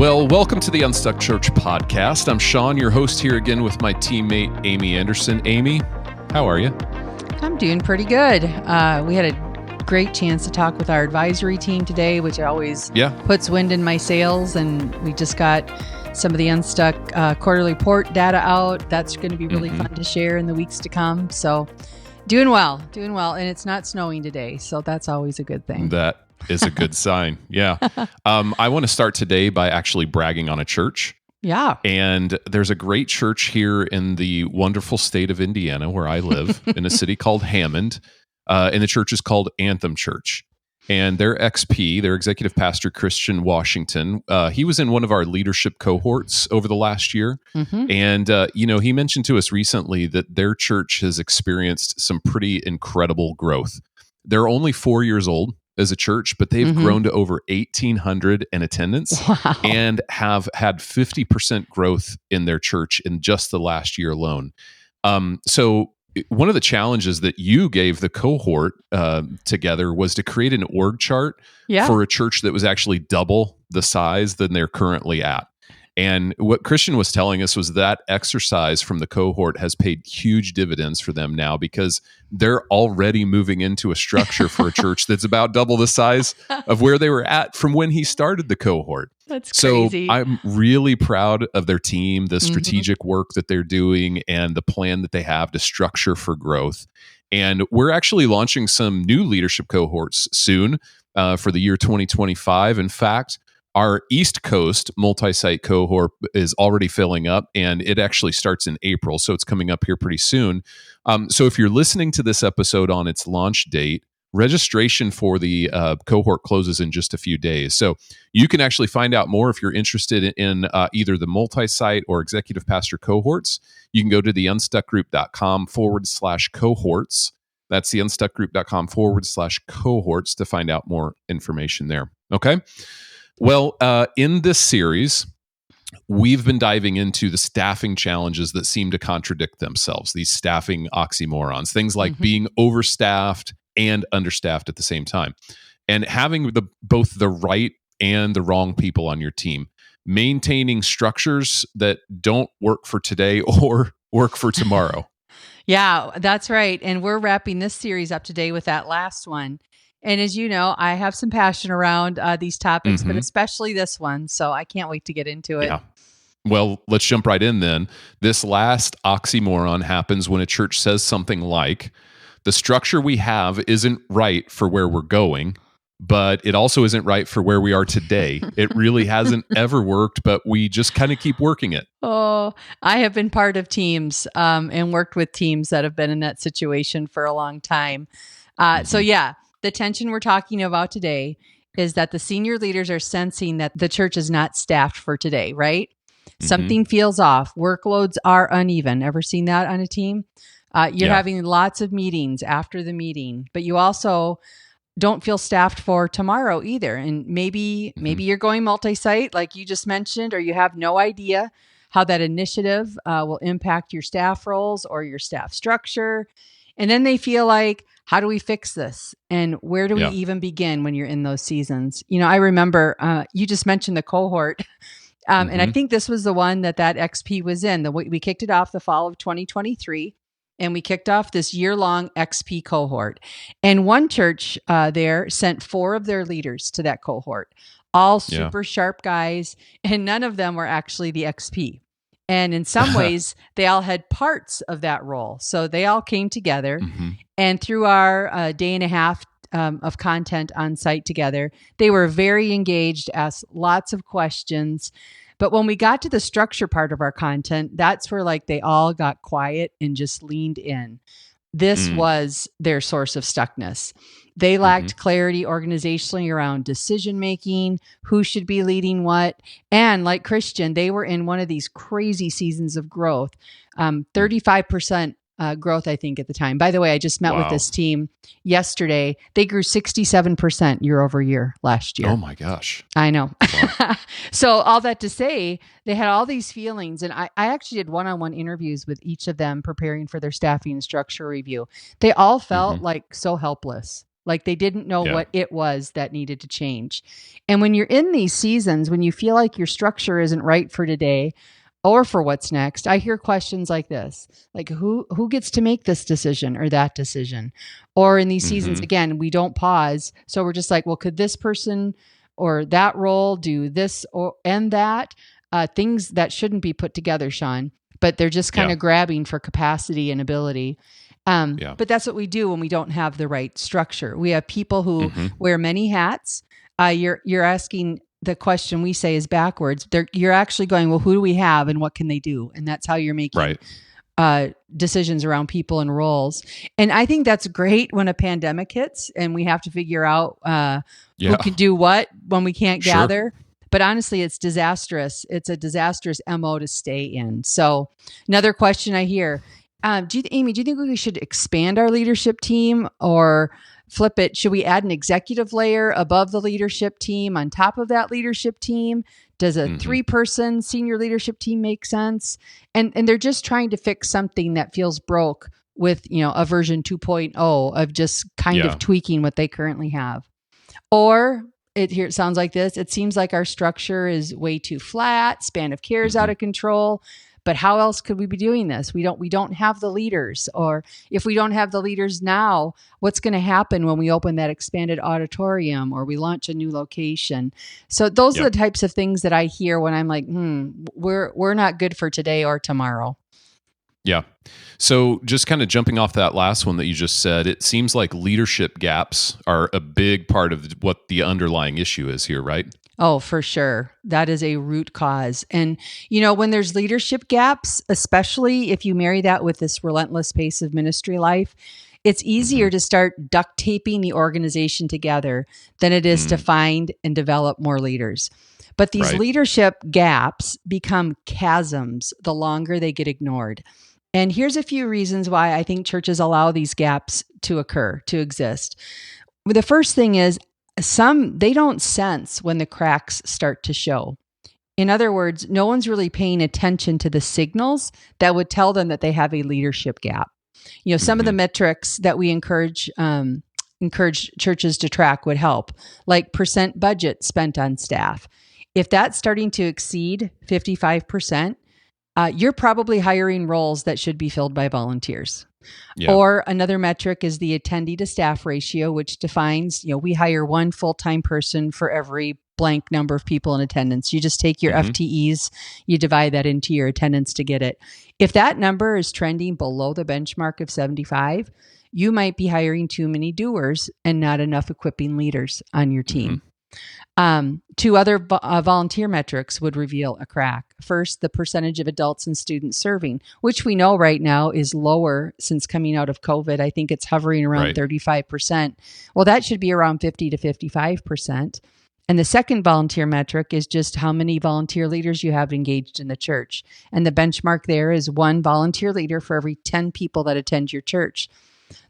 Well, welcome to the Unstuck Church podcast. I'm Sean, your host here again with my teammate, Amy Anderson. Amy, how are you? I'm doing pretty good. We had a great chance to talk with our advisory team today, which always puts wind in my sails. And we just got some of the Unstuck quarterly report data out. That's going to be really fun to share in the weeks to come. So doing well. And it's not snowing today. So that's always a good thing. That is a good sign. Yeah. I want to start today by actually bragging on a church. Yeah. And there's a great church here in the wonderful state of Indiana where I live in a city called Hammond. And the church is called Anthem Church. And their XP, their executive pastor, Christian Washington, he was in one of our leadership cohorts over the last year. And, he mentioned to us recently that their church has experienced some pretty incredible growth. They're only 4 years old as a church, but they've grown to over 1,800 in attendance and have had 50% growth in their church in just the last year alone. So one of the challenges that you gave the cohort together was to create an org chart for a church that was actually double the size than they're currently at. And what Christian was telling us was that exercise from the cohort has paid huge dividends for them now because they're already moving into a structure for a church that's about double the size of where they were at from when he started the cohort. That's crazy. So I'm really proud of their team, the strategic work that they're doing, and the plan that they have to structure for growth. And we're actually launching some new leadership cohorts soon for the year 2025. In fact, our East Coast multi-site cohort is already filling up, and it actually starts in April, so it's coming up here pretty soon. So if you're listening to this episode on its launch date, registration for the cohort closes in just a few days. So you can actually find out more if you're interested in either the multi-site or executive pastor cohorts. You can go to theunstuckgroup.com/cohorts. That's theunstuckgroup.com/cohorts to find out more information there. Okay. Well, in this series, we've been diving into the staffing challenges that seem to contradict themselves, these staffing oxymorons, things like being overstaffed and understaffed at the same time, and having both the right and the wrong people on your team, maintaining structures that don't work for today or work for tomorrow. Yeah, that's right. And we're wrapping this series up today with that last one. And as you know, I have some passion around these topics, but especially this one. So I can't wait to get into it. Yeah. Well, let's jump right in then. This last oxymoron happens when a church says something like, the structure we have isn't right for where we're going, but it also isn't right for where we are today. It really hasn't ever worked, but we just kind of keep working it. Oh, I have been part of teams and worked with teams that have been in that situation for a long time. So yeah. The tension we're talking about today is that the senior leaders are sensing that the church is not staffed for today, right? Something feels off. Workloads are uneven. Ever seen that on a team? You're having lots of meetings after the meeting, but you also don't feel staffed for tomorrow either. And maybe you're going multi-site like you just mentioned, or you have no idea how that initiative will impact your staff roles or your staff structure. And then they feel like, how do we fix this? And where do we even begin when you're in those seasons? You know, I remember you just mentioned the cohort. And I think this was the one that XP was in. We kicked it off the fall of 2023. And we kicked off this year-long XP cohort. And one church there sent 4 of their leaders to that cohort. All super sharp guys. And none of them were actually the XP. And in some ways, they all had parts of that role. So they all came together. And through our day and a half of content on site together, they were very engaged, asked lots of questions. But when we got to the structure part of our content, that's where they all got quiet and just leaned in. This was their source of stuckness. They lacked clarity organizationally around decision-making, who should be leading what. And like Christian, they were in one of these crazy seasons of growth, 35% growth, I think, at the time. By the way, I just met with this team yesterday. They grew 67% year over year last year. Oh my gosh. I know. Wow. So all that to say, they had all these feelings. And I actually did one-on-one interviews with each of them preparing for their staffing and structure review. They all felt like so helpless. Like they didn't know what it was that needed to change. And when you're in these seasons, when you feel like your structure isn't right for today or for what's next, I hear questions like this, like who gets to make this decision or that decision? Or in these seasons, again, we don't pause. So we're just like, well, could this person or that role do this or and that? Things that shouldn't be put together, Sean, but they're just kind of grabbing for capacity and ability. But that's what we do when we don't have the right structure. We have people who wear many hats. You're asking the question we say is backwards. You're actually going, well, who do we have and what can they do? And that's how you're making decisions around people and roles. And I think that's great when a pandemic hits and we have to figure out who can do what when we can't gather. But honestly, it's disastrous. It's a disastrous MO to stay in. So another question I hear, Amy, do you think we should expand our leadership team or flip it? Should we add an executive layer above the leadership team on top of that leadership team? Does a 3-person senior leadership team make sense? And they're just trying to fix something that feels broke with, a version 2.0 of just kind of tweaking what they currently have. Or it sounds like this. It seems like our structure is way too flat, span of care is out of control. But how else could we be doing this? We don't have the leaders. Or if we don't have the leaders now, what's going to happen when we open that expanded auditorium or we launch a new location? So those are the types of things that I hear when I'm like, we're not good for today or tomorrow. Yeah. So just kind of jumping off that last one that you just said, it seems like leadership gaps are a big part of what the underlying issue is here, right? Oh, for sure. That is a root cause. And, when there's leadership gaps, especially if you marry that with this relentless pace of ministry life, it's easier to start duct taping the organization together than it is to find and develop more leaders. But these leadership gaps become chasms the longer they get ignored. And here's a few reasons why I think churches allow these gaps to occur, to exist. The first thing is they don't sense when the cracks start to show. In other words, no one's really paying attention to the signals that would tell them that they have a leadership gap. Some of the metrics that we encourage churches to track would help, like percent budget spent on staff. If that's starting to exceed 55%, you're probably hiring roles that should be filled by volunteers. Yeah. Or another metric is the attendee to staff ratio, which defines, we hire one full-time person for every blank number of people in attendance. You just take your FTEs, you divide that into your attendance to get it. If that number is trending below the benchmark of 75, you might be hiring too many doers and not enough equipping leaders on your team. Two other volunteer metrics would reveal a crack. First, the percentage of adults and students serving, which we know right now is lower since coming out of COVID. I think it's hovering around 35%. Well, that should be around 50 to 55%. And the second volunteer metric is just how many volunteer leaders you have engaged in the church. And the benchmark there is 1 volunteer leader for every 10 people that attend your church.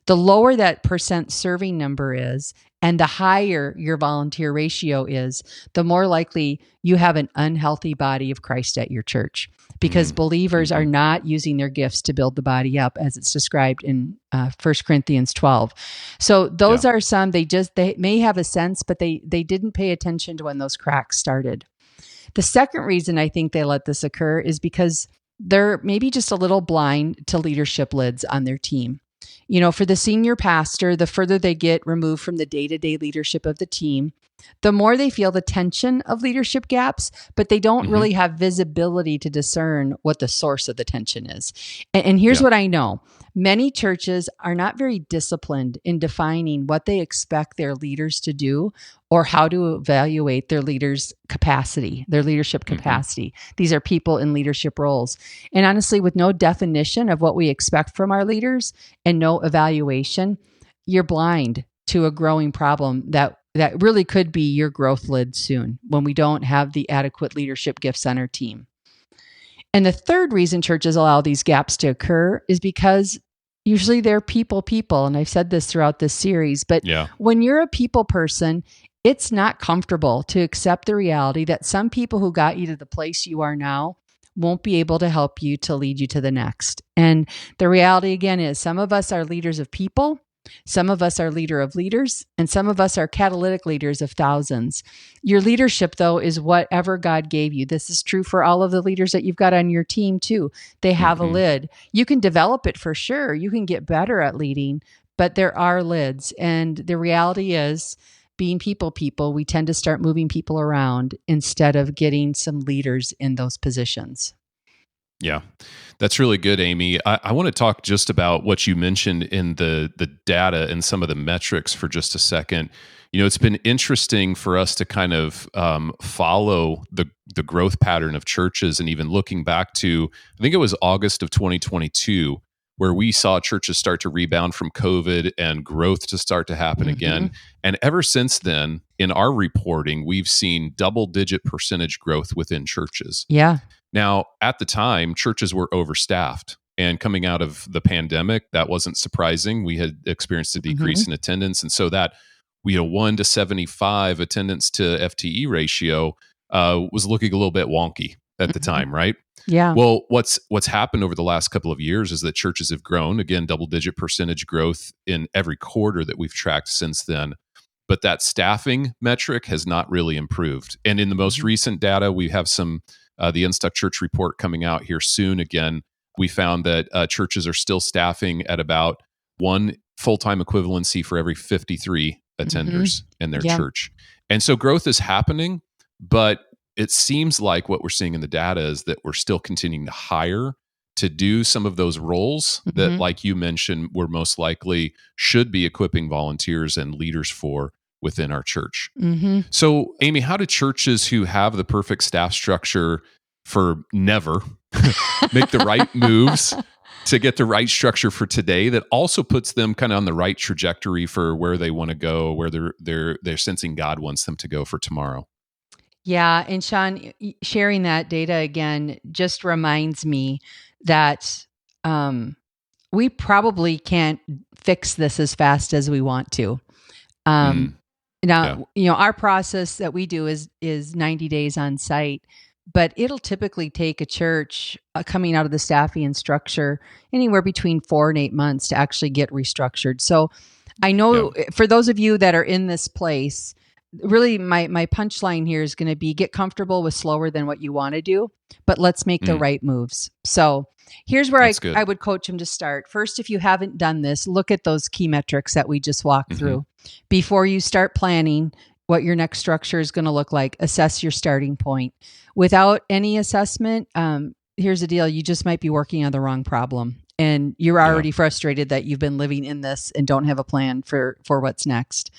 The lower that percent serving number is, and the higher your volunteer ratio is, the more likely you have an unhealthy body of Christ at your church, because believers are not using their gifts to build the body up, as it's described in 1 Corinthians 12. So those are some, they may have a sense, but they didn't pay attention to when those cracks started. The second reason I think they let this occur is because they're maybe just a little blind to leadership lids on their team. For the senior pastor, the further they get removed from the day-to-day leadership of the team, the more they feel the tension of leadership gaps, but they don't really have visibility to discern what the source of the tension is. And here's what I know. Many churches are not very disciplined in defining what they expect their leaders to do or how to evaluate their leaders' capacity, their leadership capacity. These are people in leadership roles. And honestly, with no definition of what we expect from our leaders and no evaluation, you're blind to a growing problem that really could be your growth lid soon when we don't have the adequate leadership gifts on our team. And the third reason churches allow these gaps to occur is because usually they're people. And I've said this throughout this series, but when you're a people person, it's not comfortable to accept the reality that some people who got you to the place you are now won't be able to help you to lead you to the next. And the reality again is some of us are leaders of people Some of us are leader of leaders, and some of us are catalytic leaders of thousands. Your leadership, though, is whatever God gave you. This is true for all of the leaders that you've got on your team, too. They have a lid. You can develop it for sure. You can get better at leading, but there are lids. And the reality is, being people, we tend to start moving people around instead of getting some leaders in those positions. Yeah, that's really good, Amy. I want to talk just about what you mentioned in the data and some of the metrics for just a second. It's been interesting for us to kind of follow the growth pattern of churches, and even looking back to, I think it was August of 2022, where we saw churches start to rebound from COVID and growth to start to happen again. And ever since then, in our reporting, we've seen double-digit percentage growth within churches. Yeah. Now, at the time, churches were overstaffed. And coming out of the pandemic, that wasn't surprising. We had experienced a decrease in attendance. And so that 1 to 75 attendance to FTE ratio was looking a little bit wonky at the time, right? Yeah. Well, what's happened over the last couple of years is that churches have grown, again, double-digit percentage growth in every quarter that we've tracked since then. But that staffing metric has not really improved. And in the most recent data, we have some the Unstuck Church report coming out here soon. Again, we found that churches are still staffing at about 1 full-time equivalency for every 53 attenders in their church. And so growth is happening, but it seems like what we're seeing in the data is that we're still continuing to hire to do some of those roles that, like you mentioned, we're most likely should be equipping volunteers and leaders for within our church. So, Amy, how do churches who have the perfect staff structure for never make the right moves to get the right structure for today that also puts them kind of on the right trajectory for where they want to go, where they're sensing God wants them to go for tomorrow? Yeah. And Sean, sharing that data again just reminds me that we probably can't fix this as fast as we want to. Now, our process that we do is 90 days on site, but it'll typically take a church coming out of the staffing and structure anywhere between 4 and 8 months to actually get restructured. So I know for those of you that are in this place, really my punchline here is going to be get comfortable with slower than what you want to do, but let's make the right moves. So here's where I would coach them to start. First, if you haven't done this, look at those key metrics that we just walked through. Before you start planning what your next structure is going to look like, assess your starting point. Without any assessment, here's the deal. You just might be working on the wrong problem. And you're already frustrated that you've been living in this and don't have a plan for what's next.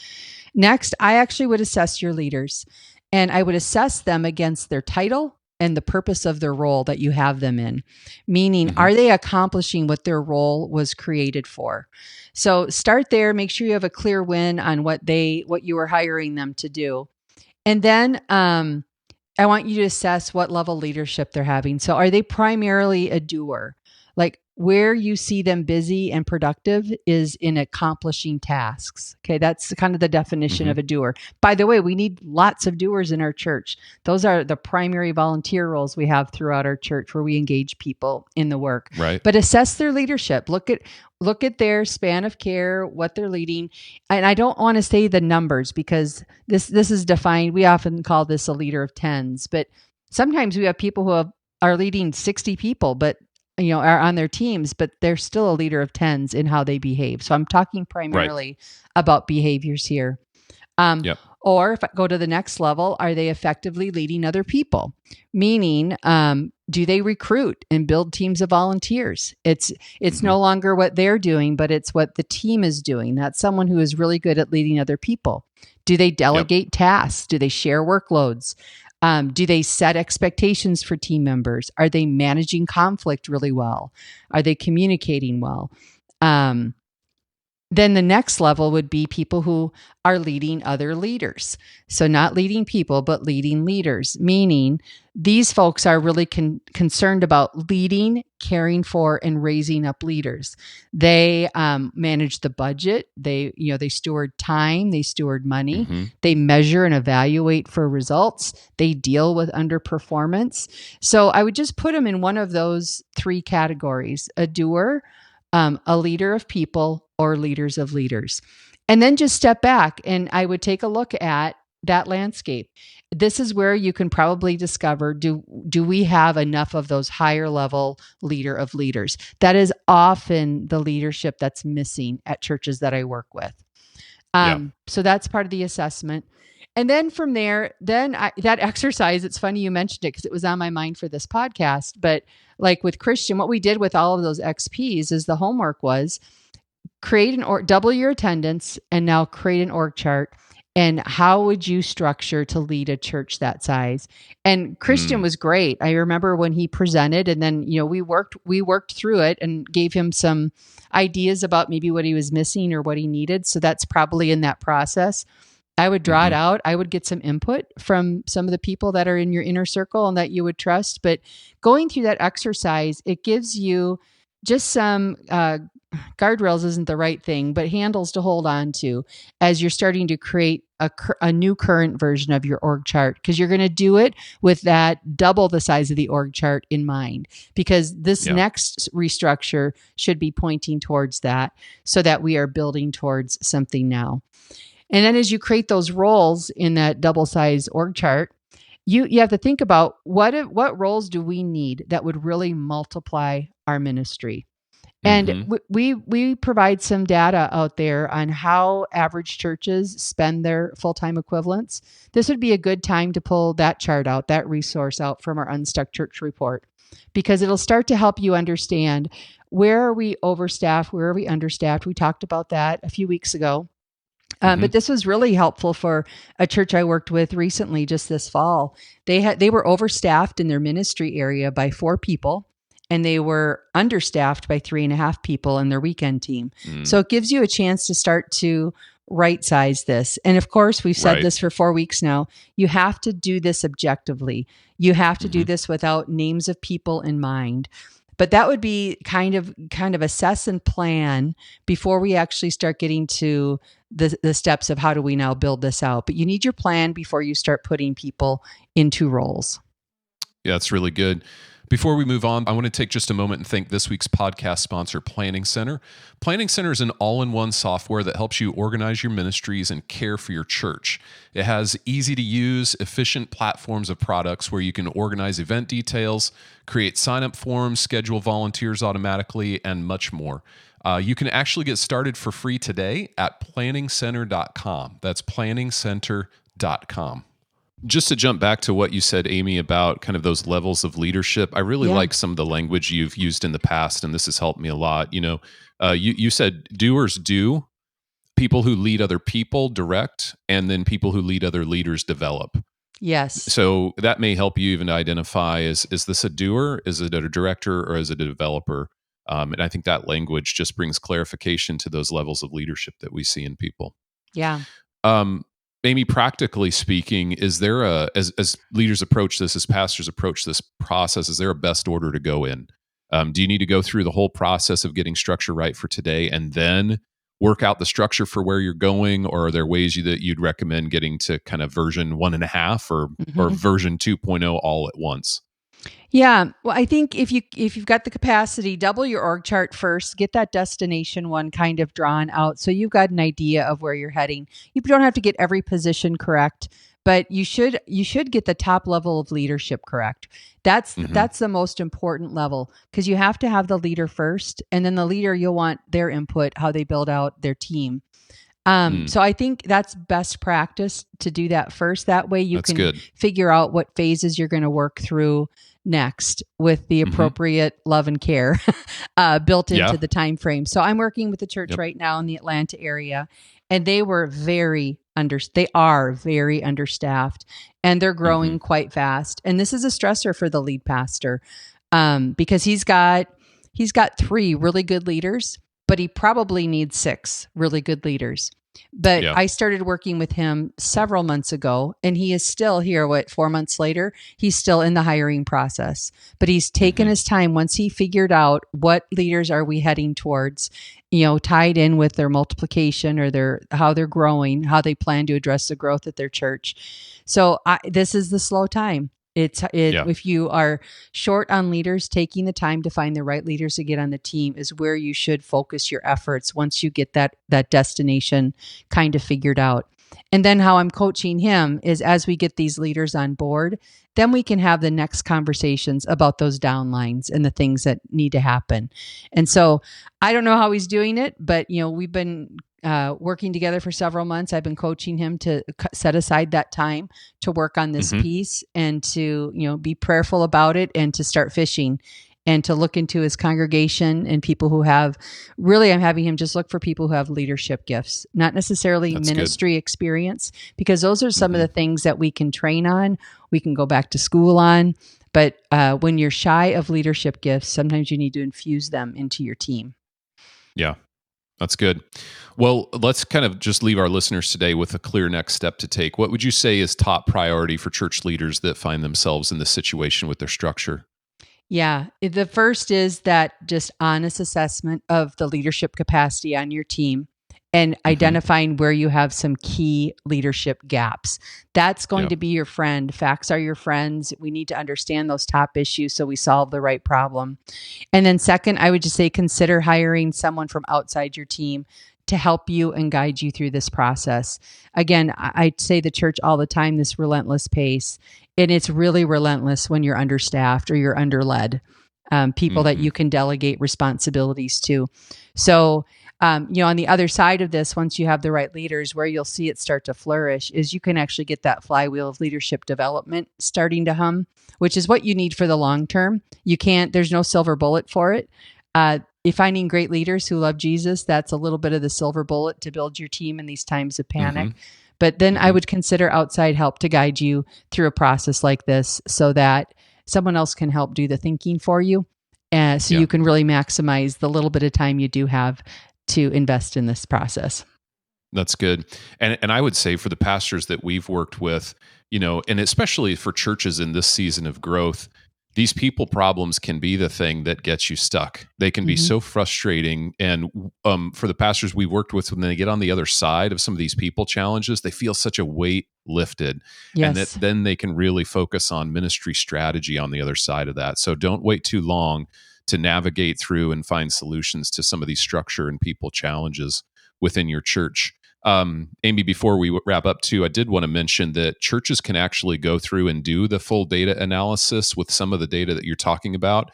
Next, I actually would assess your leaders, and I would assess them against their title and the purpose of their role that you have them in. Meaning, are they accomplishing what their role was created for? So start there, make sure you have a clear win on what you were hiring them to do. And then I want you to assess what level leadership they're having. So are they primarily a doer? Like, where you see them busy and productive is in accomplishing tasks. Okay, that's kind of the definition of a doer. By the way, we need lots of doers in our church. Those are the primary volunteer roles we have throughout our church where we engage people in the work. Right. But assess their leadership. Look at their span of care, what they're leading. And I don't want to say the numbers because this is defined. We often call this a leader of tens, but sometimes we have people who are leading 60 people, but are on their teams, but they're still a leader of tens in how they behave. So I'm talking primarily about behaviors here. Or if I go to the next level, are they effectively leading other people? Meaning, do they recruit and build teams of volunteers? It's no longer what they're doing, but it's what the team is doing. That's someone who is really good at leading other people. Do they delegate tasks? Do they share workloads? Do they set expectations for team members? Are they managing conflict really well? Are they communicating well? Then the next level would be people who are leading other leaders. So not leading people, but leading leaders, meaning these folks are really concerned about leading, caring for, and raising up leaders. They manage the budget. They steward time. They steward money. They measure and evaluate for results. They deal with underperformance. So I would just put them in one of those 3 categories: a doer, a leader of people or leaders of leaders. And then just step back and I would take a look at that landscape. This is where you can probably discover, do we have enough of those higher level leader of leaders? That is often the leadership that's missing at churches that I work with. So that's part of the assessment. And then from there, that exercise, it's funny you mentioned it because it was on my mind for this podcast. But like with Christian, what we did with all of those XPs is the homework was create double your attendance and now create an org chart. And how would you structure to lead a church that size? And Christian was great. I remember when he presented, and then we worked through it and gave him some ideas about maybe what he was missing or what he needed. So that's probably in that process. I would draw it out. I would get some input from some of the people that are in your inner circle and that you would trust. But going through that exercise, it gives you just some guardrails isn't the right thing, but handles to hold on to as you're starting to create a new current version of your org chart, because you're going to do it with that double the size of the org chart in mind, because this next restructure should be pointing towards that so that we are building towards something now. And then as you create those roles in that double size org chart, you have to think about what roles do we need that would really multiply our ministry. And we provide some data out there on how average churches spend their full-time equivalents. This would be a good time to pull that chart out, that resource out from our Unstuck Church report, because it'll start to help you understand where are we overstaffed, where are we understaffed. We talked about that a few weeks ago. But this was really helpful for a church I worked with recently, just this fall. They were overstaffed in their ministry area by 4 people. And they were understaffed by 3.5 people in their weekend team. So it gives you a chance to start to right size this. And of course, we've said this for 4 weeks now. You have to do this objectively. You have to do this without names of people in mind. But that would be kind of assess and plan before we actually start getting to the steps of how do we now build this out. But you need your plan before you start putting people into roles. Yeah, that's really good. Before we move on, I want to take just a moment and thank this week's podcast sponsor, Planning Center. Planning Center is an all-in-one software that helps you organize your ministries and care for your church. It has easy-to-use, efficient platforms of products where you can organize event details, create sign-up forms, schedule volunteers automatically, and much more. You can actually get started for free today at planningcenter.com. That's planningcenter.com. Just to jump back to what you said, Amy, about kind of those levels of leadership, I really like some of the language you've used in the past, and this has helped me a lot. You said doers do, people who lead other people direct, and then people who lead other leaders develop. Yes. So that may help you even identify, is this a doer, is it a director, or is it a developer? And I think that language just brings clarification to those levels of leadership that we see in people. Yeah. Amy, practically speaking, is there as leaders approach this, as pastors approach this process, is there a best order to go in? Do you need to go through the whole process of getting structure right for today and then work out the structure for where you're going? Or are there ways that you'd recommend getting to kind of version 1.5 or version 2.0 all at once? Yeah. Well, I think if you've got the capacity, double your org chart first, get that destination one kind of drawn out so you've got an idea of where you're heading. You don't have to get every position correct, but you should get the top level of leadership correct. That's the most important level, because you have to have the leader first, and then the leader, you'll want their input, how they build out their team. So I think that's best practice to do that first. That way you can figure out what phases you're going to work through next with the appropriate love and care built into the time frame. So I'm working with a church right now in the Atlanta area, and they are very understaffed, and they're growing quite fast. And this is a stressor for the lead pastor, because he's got 3 really good leaders, but he probably needs 6 really good leaders. But I started working with him several months ago, and he is still here, 4 months later, he's still in the hiring process. But he's taken his time once he figured out what leaders are we heading towards, tied in with their multiplication or how they're growing, how they plan to address the growth at their church. So this is the slow time. Yeah. If you are short on leaders, taking the time to find the right leaders to get on the team is where you should focus your efforts once you get that destination kind of figured out. And then how I'm coaching him is as we get these leaders on board, then we can have the next conversations about those downlines and the things that need to happen. And so I don't know how he's doing it, but we've been working together for several months. I've been coaching him to set aside that time to work on this piece and to, be prayerful about it and to start fishing and to look into his congregation and people who have I'm having him just look for people who have leadership gifts, not necessarily That's ministry experience, because those are some of the things that we can train on, we can go back to school on. But when you're shy of leadership gifts, sometimes you need to infuse them into your team. Yeah. That's good. Well, let's kind of just leave our listeners today with a clear next step to take. What would you say is top priority for church leaders that find themselves in this situation with their structure? Yeah. The first is that just honest assessment of the leadership capacity on your team and identifying where you have some key leadership gaps. That's going to be your friend. Facts are your friends. We need to understand those top issues so we solve the right problem. And then second, I would just say consider hiring someone from outside your team to help you and guide you through this process. Again, I say the church all the time, this relentless pace, and it's really relentless when you're understaffed or you're underled. People that you can delegate responsibilities to. So, on the other side of this, once you have the right leaders, where you'll see it start to flourish is you can actually get that flywheel of leadership development starting to hum, which is what you need for the long term. There's no silver bullet for it. If finding great leaders who love Jesus, that's a little bit of the silver bullet to build your team in these times of panic. But then I would consider outside help to guide you through a process like this so that someone else can help do the thinking for you. So you can really maximize the little bit of time you do have to invest in this process. That's good. And I would say for the pastors that we've worked with, and especially for churches in this season of growth, these people problems can be the thing that gets you stuck. They can be so frustrating. And for the pastors we've worked with, when they get on the other side of some of these people challenges, they feel such a weight lifted. Yes. And that then they can really focus on ministry strategy on the other side of that. So don't wait too long to navigate through and find solutions to some of these structure and people challenges within your church. Amy, before we wrap up too, I did want to mention that churches can actually go through and do the full data analysis with some of the data that you're talking about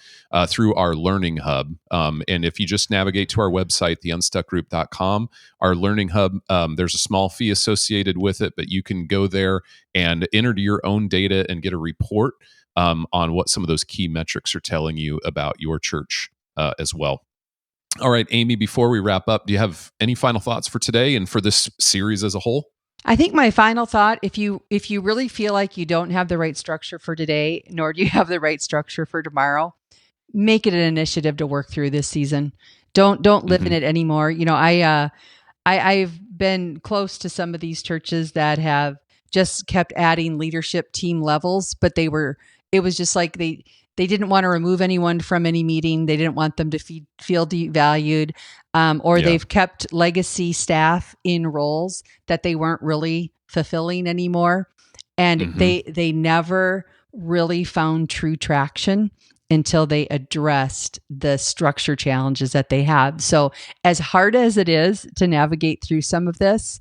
through our Learning Hub. And if you just navigate to our website, theunstuckgroup.com, our Learning Hub, there's a small fee associated with it, but you can go there and enter your own data and get a report on what some of those key metrics are telling you about your church as well. All right, Amy, before we wrap up, do you have any final thoughts for today and for this series as a whole? I think my final thought, if you really feel like you don't have the right structure for today, nor do you have the right structure for tomorrow, make it an initiative to work through this season. Don't live in it anymore. I've been close to some of these churches that have just kept adding leadership team levels, but it was just like they didn't want to remove anyone from any meeting. They didn't want them to feel devalued, they've kept legacy staff in roles that they weren't really fulfilling anymore. And they never really found true traction until they addressed the structure challenges that they have. So as hard as it is to navigate through some of this,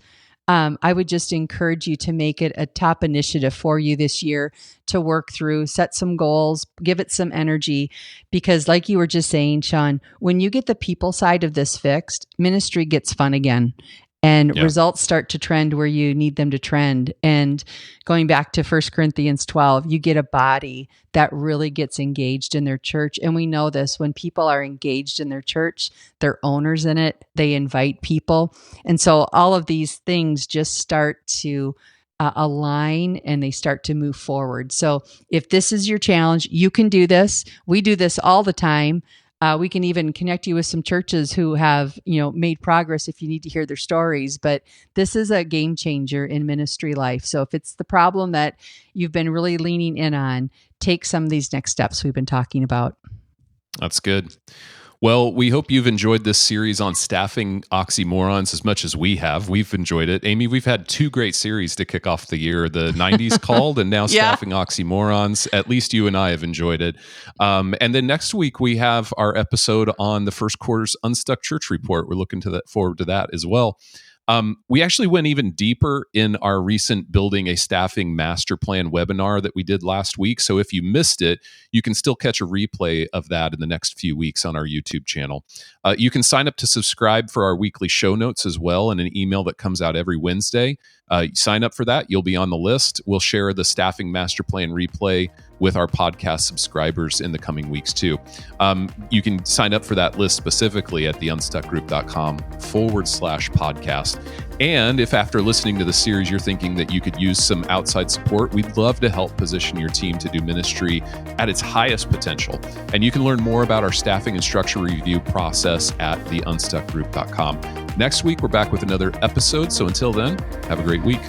I would just encourage you to make it a top initiative for you this year to work through, set some goals, give it some energy, because like you were just saying, Sean, when you get the people side of this fixed, ministry gets fun again. And results start to trend where you need them to trend. And going back to 1 Corinthians 12, you get a body that really gets engaged in their church. And we know this, when people are engaged in their church, they're owners in it, they invite people. And so all of these things just start to align and they start to move forward. So if this is your challenge, you can do this. We do this all the time. We can even connect you with some churches who have, made progress if you need to hear their stories. But this is a game changer in ministry life. So if it's the problem that you've been really leaning in on, take some of these next steps we've been talking about. That's good. Well, we hope you've enjoyed this series on staffing oxymorons as much as we have. We've enjoyed it. Amy, we've had 2 great series to kick off the year, the 90s Called and now Staffing Oxymorons. At least you and I have enjoyed it. And then next week, we have our episode on the first quarter's Unstuck Church Report. We're looking forward to that as well. We actually went even deeper in our recent Building a Staffing Master Plan webinar that we did last week. So if you missed it, you can still catch a replay of that in the next few weeks on our YouTube channel. You can sign up to subscribe for our weekly show notes as well in an email that comes out every Wednesday. Sign up for that. You'll be on the list. We'll share the Staffing Master Plan replay with our podcast subscribers in the coming weeks too. You can sign up for that list specifically at theunstuckgroup.com/podcast. And if after listening to the series, you're thinking that you could use some outside support, we'd love to help position your team to do ministry at its highest potential. And you can learn more about our staffing and structure review process at theunstuckgroup.com. Next week, we're back with another episode. So until then, have a great week.